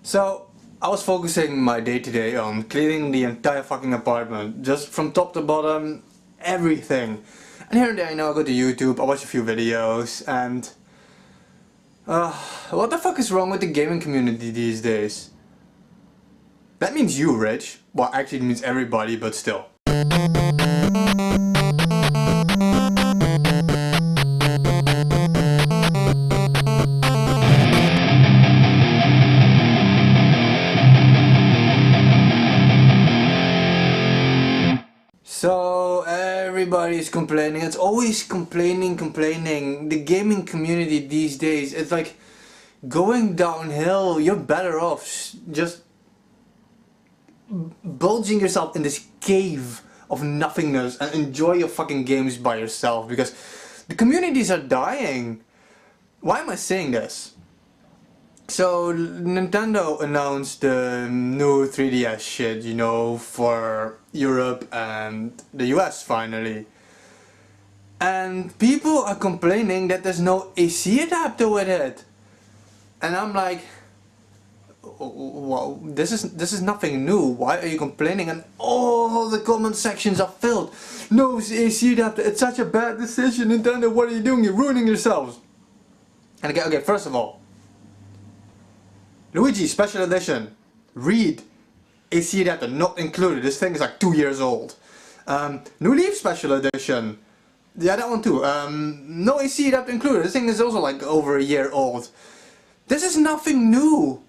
So, I was focusing my day-to-day on cleaning the entire fucking apartment, just from top to bottom, everything. And here and there, I go to YouTube, I watch a few videos, and what the fuck is wrong with the gaming community these days? That means you, Rich. Well, actually it means everybody, but still. So everybody's complaining. It's always complaining. The gaming community these days, it's like going downhill. You're better off just bulging yourself in this cave of nothingness and enjoy your fucking games by yourself, because the communities are dying. Why am I saying this? So Nintendo announced the new 3DS shit, you know, for Europe and the US finally. And people are complaining that there's no AC adapter with it. And I'm like, well, this is nothing new. Why are you complaining? And all the comment sections are filled. No AC adapter, it's such a bad decision, Nintendo, what are you doing? You're ruining yourselves. And okay, first of all, Luigi Special Edition, read AC adapter not included. This thing is like 2 years old. New Leaf Special Edition, yeah, that one too. No AC adapter included. This thing is also like over a year old. This is nothing new.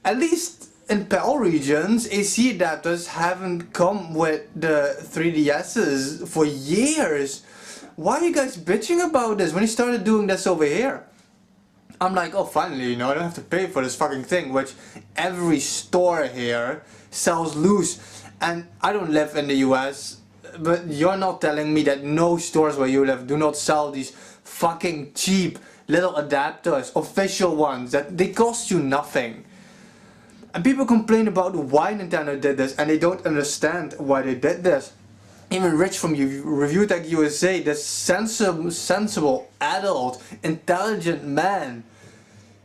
At least in PAL regions, AC adapters haven't come with the 3DSs for years. Why are you guys bitching about this when you started doing this over here? I'm like, oh, finally, you know, I don't have to pay for this fucking thing, which every store here sells loose. And I don't live in the US, but you're not telling me that no stores where you live do not sell these fucking cheap little adapters, official ones, that they cost you nothing. And people complain about why Nintendo did this, and they don't understand why they did this. Even Rich from ReviewTechUSA, this sensible, adult, intelligent man,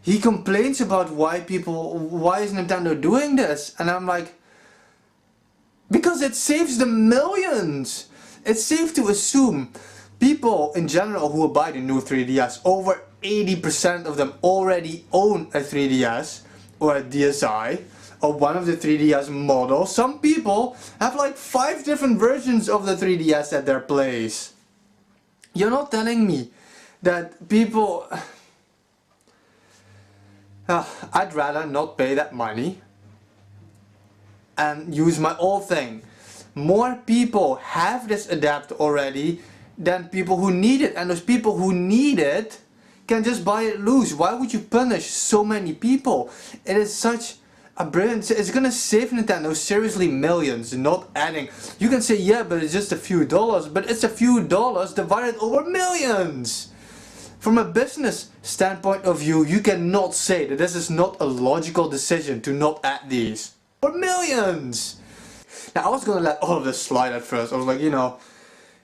he complains about why is Nintendo doing this? And I'm like, because it saves them millions. It's safe to assume people in general who will buy the new 3DS, over 80% of them already own a 3DS or a DSi, or one of the 3DS models. Some people have like 5 different versions of the 3DS at their place. You're not telling me that people... I'd rather not pay that money and use my old thing. More people have this adapter already than people who need it, and those people who need it can just buy it loose. Why would you punish so many people? It is such a brilliant... It's gonna save Nintendo seriously millions, not adding... You can say, yeah, but it's just a few dollars, but it's a few dollars divided over millions. From a business standpoint of view, you cannot say that this is not a logical decision to not add these. For millions! Now, I was gonna let all of this slide at first. I was like, you know,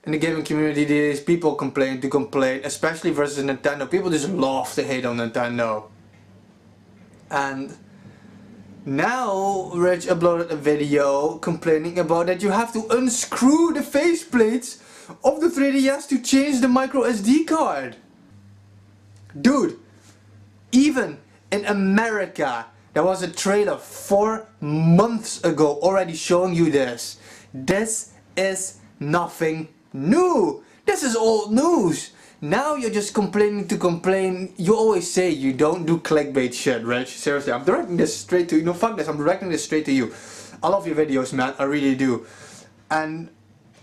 in the gaming community these people complain to complain, especially versus Nintendo. People just love to hate on Nintendo. And now Rich uploaded a video complaining about that you have to unscrew the faceplates of the 3DS to change the micro SD card. Dude, even in America, there was a trailer 4 months ago already showing you this. This is nothing new. This is old news. Now you're just complaining to complain. You always say you don't do clickbait shit, Rich. Seriously, I'm directing this straight to you. No, fuck this. I'm directing this straight to you. I love your videos, man. I really do. And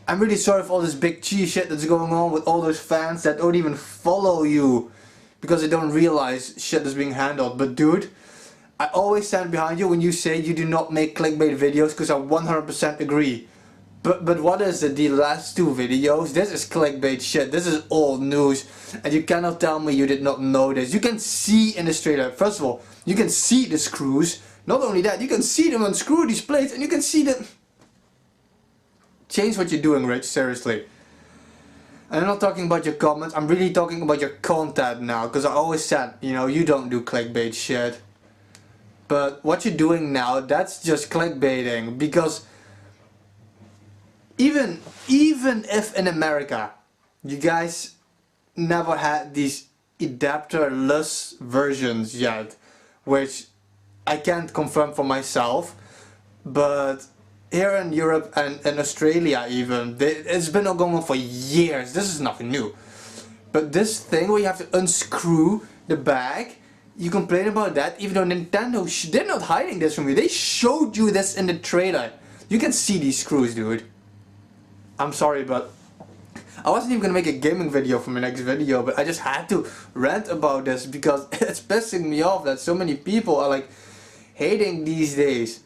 I'm really sorry for all this big cheese shit that's going on with all those fans that don't even follow you because they don't realize shit is being handled. But dude, I always stand behind you when you say you do not make clickbait videos, because I 100% agree. But what is it? The last 2 videos? This is clickbait shit. This is old news. And you cannot tell me you did not know this. You can see in this trailer. First of all, you can see the screws. Not only that, you can see them unscrew these plates, and you can see them... Change what you're doing, Rich. Seriously. And I'm not talking about your comments. I'm really talking about your content now. Because I always said, you know, you don't do clickbait shit. But what you're doing now, that's just clickbaiting, because even if in America you guys never had these adapterless versions yet, which I can't confirm for myself, but here in Europe and in Australia even, it's been going on for years. This is nothing new. But this thing where you have to unscrew the bag, you complain about that, even though Nintendo, they're not hiding this from you. They showed you this in the trailer. You can see these screws, dude. I'm sorry, but I wasn't even gonna make a gaming video for my next video, but I just had to rant about this because it's pissing me off that so many people are like hating these days.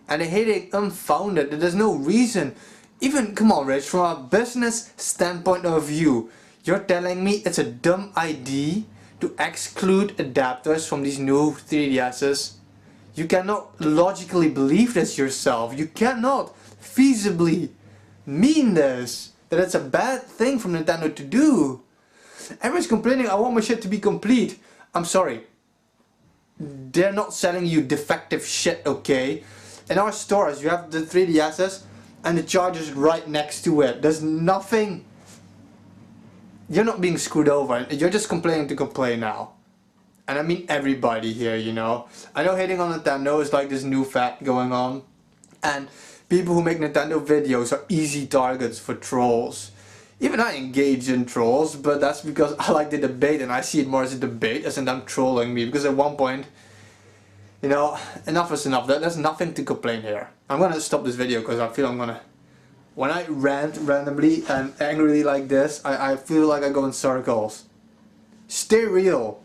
And they're hating unfounded. There's no reason. Even, come on Rich, from a business standpoint of view, you're telling me it's a dumb idea to exclude adapters from these new 3DSs? You cannot logically believe this yourself. You cannot feasibly mean this. That it's a bad thing from Nintendo to do. Everyone's complaining, I want my shit to be complete. I'm sorry. They're not selling you defective shit, okay? In our stores you have the 3DSs and the charger's right next to it. There's nothing. You're not being screwed over, you're just complaining to complain now. And I mean everybody here, you know. I know hating on Nintendo is like this new fad going on, and people who make Nintendo videos are easy targets for trolls. Even I engage in trolls, but that's because I like the debate and I see it more as a debate as in them trolling me, because at one point, you know, enough is enough. There's nothing to complain here. I'm gonna stop this video because I feel I'm gonna... When I rant randomly and angrily like this, I feel like I go in circles. Stay real.